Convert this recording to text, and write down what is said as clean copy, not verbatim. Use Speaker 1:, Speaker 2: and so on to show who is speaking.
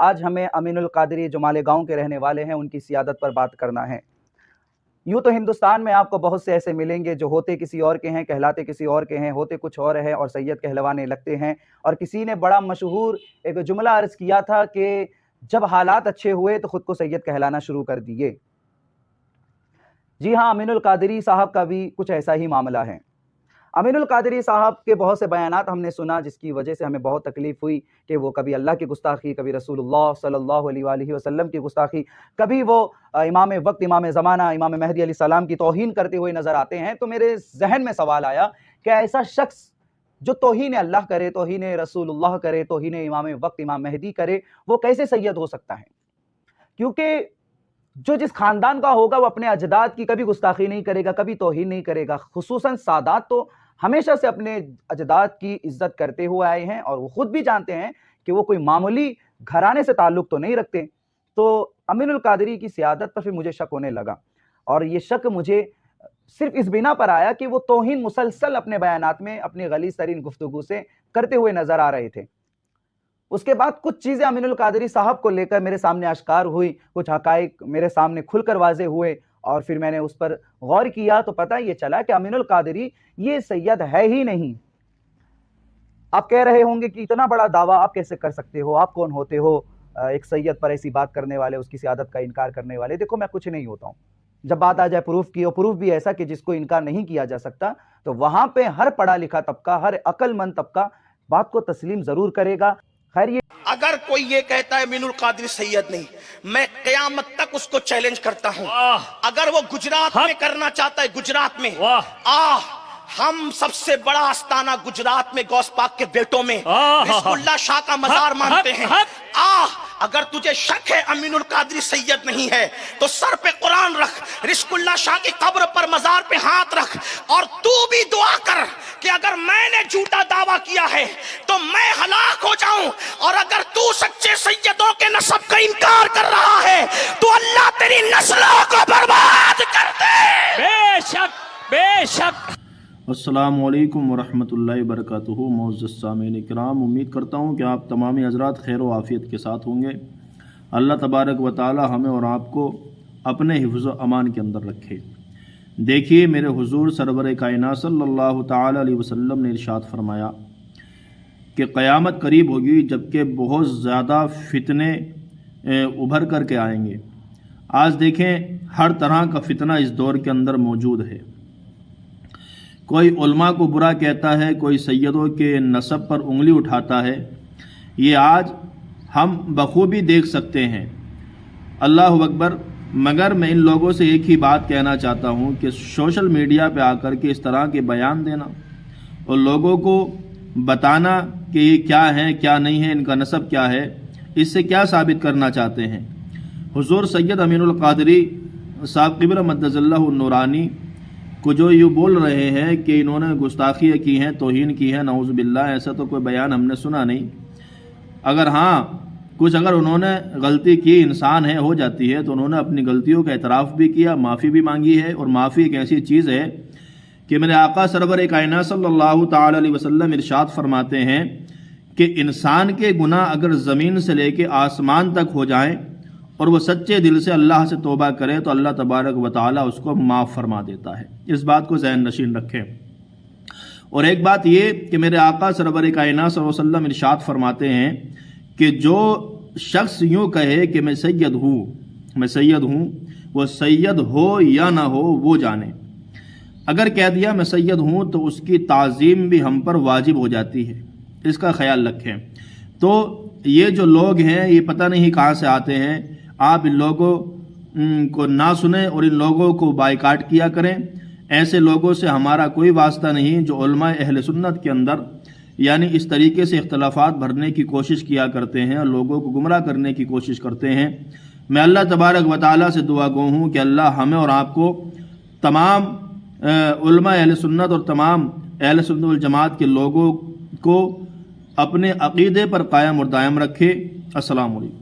Speaker 1: آج ہمیں امین القادری جو مالیگاؤں کے رہنے والے ہیں ان کی سیادت پر بات کرنا ہے۔ یوں تو ہندوستان میں آپ کو بہت سے ایسے ملیں گے جو ہوتے کسی اور کے ہیں، کہلاتے کسی اور کے ہیں، ہوتے کچھ اور ہیں اور سید کہلوانے لگتے ہیں۔ اور کسی نے بڑا مشہور ایک جملہ عرض کیا تھا کہ جب حالات اچھے ہوئے تو خود کو سید کہلانا شروع کر دیے۔ جی ہاں، امین القادری صاحب کا بھی کچھ ایسا ہی معاملہ ہے۔ امین القادری صاحب کے بہت سے بیانات ہم نے سنا، جس کی وجہ سے ہمیں بہت تکلیف ہوئی کہ وہ کبھی اللہ کی گستاخی، کبھی رسول اللہ صلی اللہ علیہ وآلہ وسلم کی گستاخی، کبھی وہ امام وقت، امام زمانہ، امام مہدی علیہ السلام کی توہین کرتے ہوئے نظر آتے ہیں۔ تو میرے ذہن میں سوال آیا کہ ایسا شخص جو توہین اللہ کرے، توہین رسول اللہ کرے، توہین امام وقت، امام مہدی کرے، وہ کیسے سید ہو سکتا ہے؟ کیونکہ جو جس خاندان کا ہوگا وہ اپنے اجداد کی کبھی گستاخی نہیں کرے گا، کبھی توہین نہیں کرے گا۔ خصوصاً سادات تو ہمیشہ سے اپنے اجداد کی عزت کرتے ہوئے آئے ہیں اور وہ خود بھی جانتے ہیں کہ وہ کوئی معمولی گھرانے سے تعلق تو نہیں رکھتے۔ تو امین القادری کی سیادت پر پھر مجھے شک ہونے لگا، اور یہ شک مجھے صرف اس بنا پر آیا کہ وہ توہین مسلسل اپنے بیانات میں اپنی غلیظ ترین گفتگو سے کرتے ہوئے نظر آ رہے تھے۔ اس کے بعد کچھ چیزیں امین القادری صاحب کو لے کر میرے سامنے اشکار ہوئی، کچھ حقائق میرے سامنے کھل کر واضح ہوئے، اور پھر میں نے اس پر غور کیا تو پتہ یہ چلا کہ امین القادری یہ سید ہے ہی نہیں۔ آپ کہہ رہے ہوں گے کہ اتنا بڑا دعویٰ آپ کیسے کر سکتے ہو، آپ کون ہوتے ہو ایک سید پر ایسی بات کرنے والے، اس کی سیادت کا انکار کرنے والے؟ دیکھو، میں کچھ نہیں ہوتا ہوں۔ جب بات آ جائے پروف کی، اور پروف بھی ایسا کہ جس کو انکار نہیں کیا جا سکتا، تو وہاں پہ ہر پڑھا لکھا طبقہ، ہر عقل مند طبقہ بات کو تسلیم ضرور کرے گا۔ خیر، یہ
Speaker 2: اگر کوئی یہ کہتا ہے امین القادری سید نہیں، میں قیامت تک اس کو چیلنج کرتا ہوں۔ اگر وہ گجرات میں کرنا چاہتا ہے، گجرات میں ہم سب سے بڑا آستانہ گجرات میں غوث پاک کے بیٹوں میں رزق اللہ شاہ کا مزار مانتے ہیں۔ اگر تجھے شک ہے امین القادری سید نہیں ہے تو سر پہ قرآن رکھ، رزق اللہ شاہ کی قبر پر مزار پہ ہاتھ رکھ، اور تو بھی دعا کر کہ اگر میں نے جھوٹا دعویٰ کیا ہے تو میں ہلاک ہو جاؤں، اور اگر تو سچے سیدوں کے نسب کا انکار کر رہا ہے تو اللہ تیری نسلوں کو برباد کر دے۔
Speaker 3: بے شک، بے شک۔
Speaker 4: السلام علیکم ورحمۃ اللہ وبرکاتہ۔ معزز سامعین کرام، امید کرتا ہوں کہ آپ تمامی حضرات خیر و عافیت کے ساتھ ہوں گے۔ اللہ تبارک و تعالی ہمیں اور آپ کو اپنے حفظ و امان کے اندر رکھے۔ دیکھیے، میرے حضور سرور کائنات صلی اللہ تعالی علیہ وسلم نے ارشاد فرمایا کہ قیامت قریب ہوگی جبکہ بہت زیادہ فتنے ابھر کر کے آئیں گے۔ آج دیکھیں، ہر طرح کا فتنہ اس دور کے اندر موجود ہے۔ کوئی علماء کو برا کہتا ہے، کوئی سیدوں کے نسب پر انگلی اٹھاتا ہے۔ یہ آج ہم بخوبی دیکھ سکتے ہیں۔ اللہ اکبر۔ مگر میں ان لوگوں سے ایک ہی بات کہنا چاہتا ہوں کہ سوشل میڈیا پہ آ کر کے اس طرح کے بیان دینا اور لوگوں کو بتانا کہ یہ کیا ہیں، کیا نہیں ہے، ان کا نسب کیا ہے، اس سے کیا ثابت کرنا چاہتے ہیں؟ حضور سید امین القادری صاحب قبر مدظ اللہ النورانی کو جو یہ بول رہے ہیں کہ انہوں نے گستاخی کی ہیں، توہین کی ہے، نعوذ باللہ، ایسا تو کوئی بیان ہم نے سنا نہیں۔ اگر اگر انہوں نے غلطی کی، انسان ہے، ہو جاتی ہے، تو انہوں نے اپنی غلطیوں کا اعتراف بھی کیا، معافی بھی مانگی ہے۔ اور معافی ایک ایسی چیز ہے کہ میرے آقا سرور کائنات صلی اللہ تعالی علیہ وسلم ارشاد فرماتے ہیں کہ انسان کے گناہ اگر زمین سے لے کے آسمان تک ہو جائیں اور وہ سچے دل سے اللہ سے توبہ کرے تو اللہ تبارک و تعالی اس کو معاف فرما دیتا ہے۔ اس بات کو ذہن نشین رکھیں۔ اور ایک بات یہ کہ میرے آقا سرور کائنات صلی اللہ علیہ وسلم ارشاد فرماتے ہیں کہ جو شخص یوں کہے کہ میں سید ہوں، وہ سید ہو یا نہ ہو وہ جانے۔ اگر کہہ دیا میں سید ہوں تو اس کی تعظیم بھی ہم پر واجب ہو جاتی ہے، اس کا خیال رکھیں۔ تو یہ جو لوگ ہیں یہ پتہ نہیں کہاں سے آتے ہیں، آپ ان لوگوں کو نہ سنیں اور ان لوگوں کو بائیکاٹ کیا کریں۔ ایسے لوگوں سے ہمارا کوئی واسطہ نہیں جو علماء اہل سنت کے اندر یعنی اس طریقے سے اختلافات بھرنے کی کوشش کیا کرتے ہیں اور لوگوں کو گمراہ کرنے کی کوشش کرتے ہیں۔ میں اللہ تبارک و تعالیٰ سے دعا گو ہوں کہ اللہ ہمیں اور آپ کو تمام علماء اہل سنت اور تمام اہل سنت والجماعت کے لوگوں کو اپنے عقیدے پر قائم اور دائم رکھے۔ السلام علیکم۔